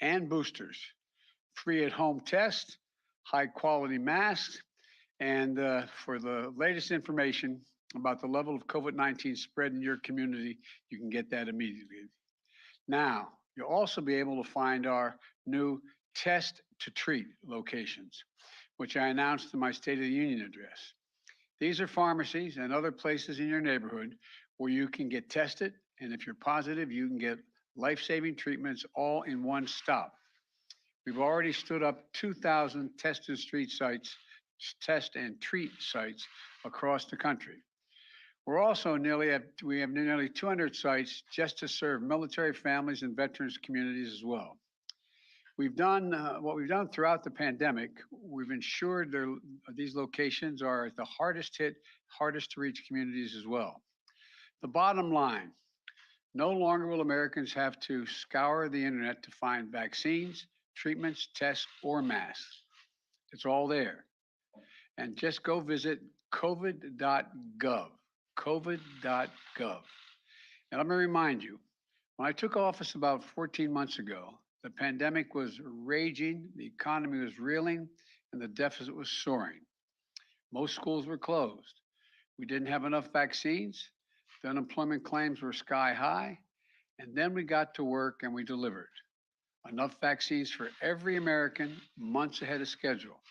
and boosters, free at home test, high quality masks, and for the latest information about the level of COVID 19 spread in your community, you can get that immediately. Now, you'll also be able to find our new test to treat locations, which I announced in my State of the Union address. These are pharmacies and other places in your neighborhood where you can get tested, and if you're positive, you can get life saving treatments all in one stop. We've already stood up 2,000 test and street sites, test and treat sites across the country. We have nearly 200 sites just to serve military families and veterans communities as well. We've done what we've done throughout the pandemic. We've ensured these locations are the hardest hit, hardest to reach communities as well. The bottom line, no longer will Americans have to scour the internet to find vaccines, treatments, tests, or masks. It's all there. And just go visit covid.gov, covid.gov. And let me remind you, when I took office about 14 months ago, the pandemic was raging, the economy was reeling, and the deficit was soaring. Most schools were closed. We didn't have enough vaccines. The unemployment claims were sky high. And then we got to work and we delivered enough vaccines for every American months ahead of schedule.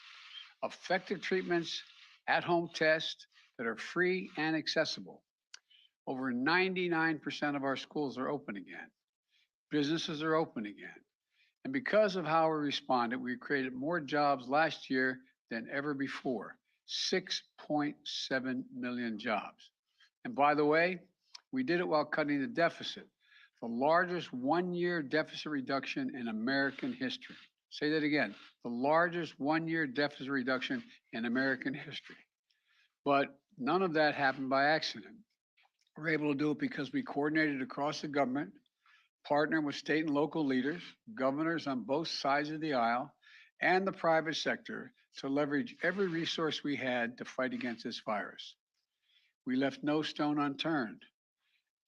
Effective treatments, at home tests that are free and accessible. Over 99% of our schools are open again. Businesses are open again. And because of how we responded, we created more jobs last year than ever before, 6.7 million jobs. And by the way, we did it while cutting the deficit, the largest one-year deficit reduction in American history. Say that again, the largest one-year deficit reduction in American history. But none of that happened by accident. We're able to do it because we coordinated across the government, partner with state and local leaders, governors on both sides of the aisle, and the private sector to leverage every resource we had to fight against this virus. We left no stone unturned,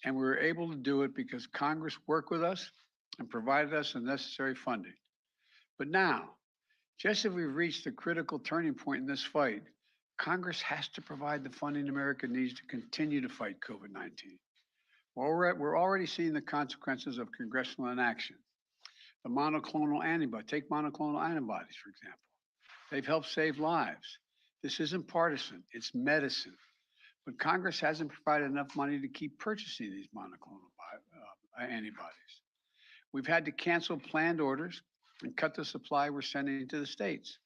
and we were able to do it because Congress worked with us and provided us the necessary funding. But now, just as we've reached a critical turning point in this fight, Congress has to provide the funding America needs to continue to fight COVID 19. We're already seeing the consequences of congressional inaction. The monoclonal antibody, take monoclonal antibodies, for example. They've helped save lives. This isn't partisan, it's medicine. But Congress hasn't provided enough money to keep purchasing these monoclonal antibodies. We've had to cancel planned orders and cut the supply we're sending to the states.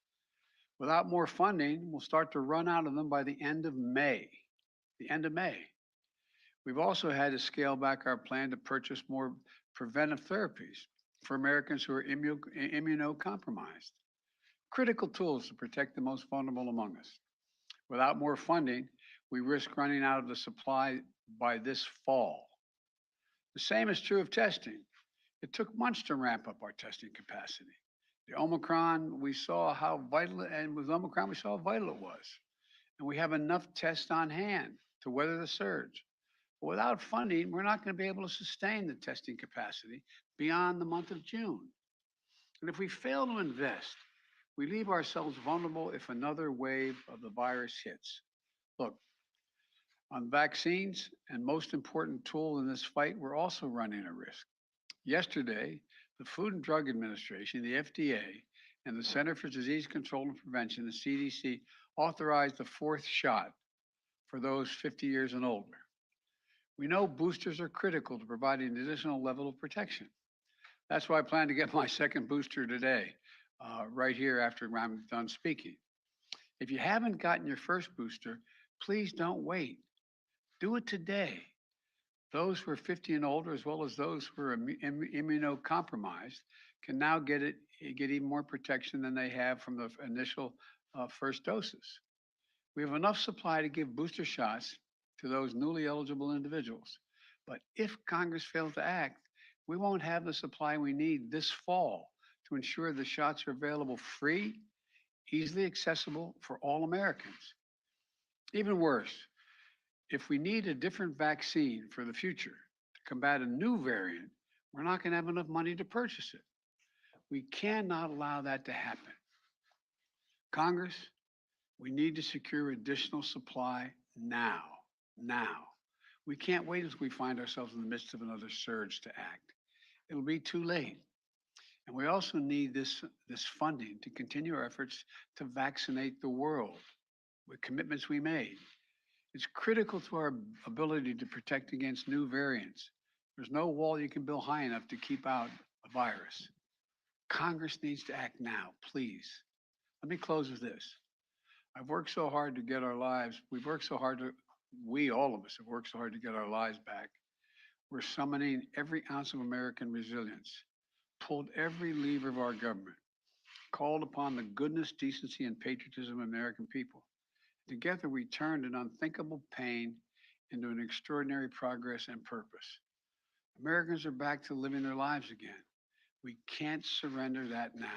Without more funding, we'll start to run out of them by the end of May. The end of May. We've also had to scale back our plan to purchase more preventive therapies for Americans who are immunocompromised. Critical tools to protect the most vulnerable among us. Without more funding, we risk running out of the supply by this fall. The same is true of testing. It took months to ramp up our testing capacity. The Omicron, we saw how vital, and with Omicron, we saw how vital it was. And we have enough tests on hand to weather the surge. But without funding, we're not going to be able to sustain the testing capacity beyond the month of June. And if we fail to invest, we leave ourselves vulnerable if another wave of the virus hits. Look, on vaccines, and most important tool in this fight, we're also running a risk. Yesterday, the Food and Drug Administration, the FDA, and the Center for Disease Control and Prevention, the CDC, authorized the fourth shot for those 50 years and older. We know boosters are critical to providing an additional level of protection. That's why I plan to get my second booster today, right here after I'm done speaking. If you haven't gotten your first booster, please don't wait. Do it today. Those who are 50 and older, as well as those who are immunocompromised, can now get even more protection than they have from the initial first doses. We have enough supply to give booster shots to those newly eligible individuals. But if Congress fails to act, we won't have the supply we need this fall to ensure the shots are available free, easily accessible for all Americans. Even worse, if we need a different vaccine for the future to combat a new variant, we're not going to have enough money to purchase it. We cannot allow that to happen. Congress, we need to secure additional supply now. We can't wait as we find ourselves in the midst of another surge to act. It'll be too late. And we also need this funding to continue our efforts to vaccinate the world with commitments we made. It's critical to our ability to protect against new variants. There's no wall you can build high enough to keep out a virus. Congress needs to act now, please. Let me close with this. I've worked so hard to get our lives, all of us have worked so hard to get our lives back. We're summoning every ounce of American resilience, pulled every lever of our government, called upon the goodness, decency, and patriotism of American people. Together, we turned an unthinkable pain into an extraordinary progress and purpose. Americans are back to living their lives again. We can't surrender that now.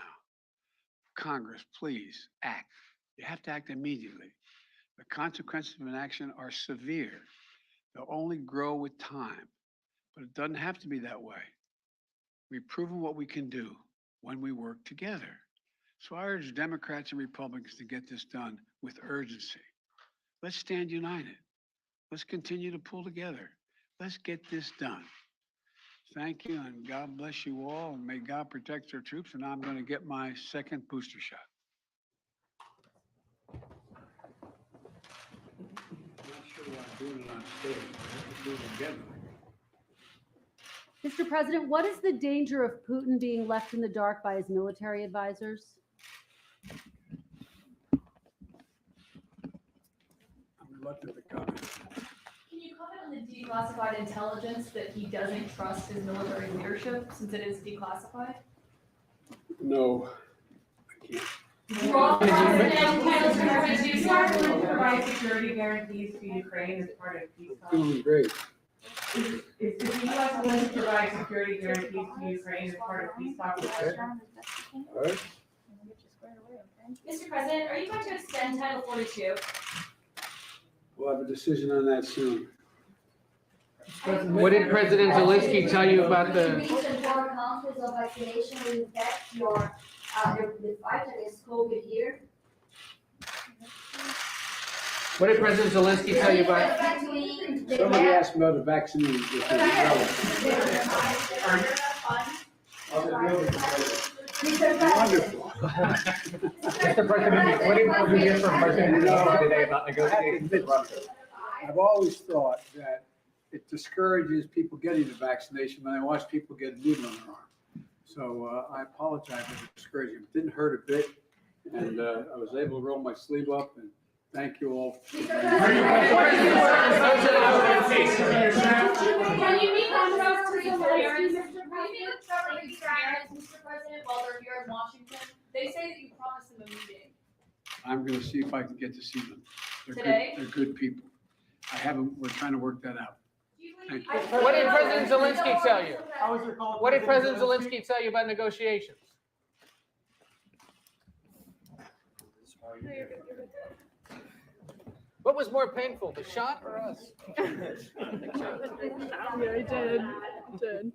Congress, please act. You have to act immediately. The consequences of inaction are severe. They'll only grow with time, but it doesn't have to be that way. We've proven what we can do when we work together. So I urge Democrats and Republicans to get this done with urgency. Let's stand united. Let's continue to pull together. Let's get this done. Thank you, and God bless you all, and may God protect our troops. And I'm going to get my second booster shot. I'm not sure why I'm doing it on stage. I have to do it again. Mr. President, what is the danger of Putin being left in the dark by his military advisors? I'm reluctant to comment. Can you comment on the declassified intelligence that he doesn't trust his military leadership since it is declassified? No, I can't. Provide security guarantees to Ukraine as part of peace talks. Doing great. Is the U.S. willing to provide security guarantees to Ukraine as part of peace talks? All right. Mr. President, are you going to extend Title 42? We'll have a decision on that soon. What did President Zelensky tell you about the? Recent foreign countries of vaccination will impact your the fight against COVID here. What did President Zelensky tell you about? Somebody asked me about the vaccines. Wonderful. Mr. President, what did we hear from President Zelensky today about negotiations? I've always thought that it discourages people getting the vaccination when they watch people get a needle in their arm. So I apologize for the discouragement. It didn't hurt a bit, and I was able to roll my sleeve up, and thank you all. Can you meet Mr. President, while they're here in Washington? They say that you promised them a meeting. I'm going to see if I can get to see them. Today? They're good people. We're trying to work that out. Thank you. What did President Zelensky tell you? What did President Zelensky tell you about negotiations? What was more painful, the shot or us? Yeah, I did.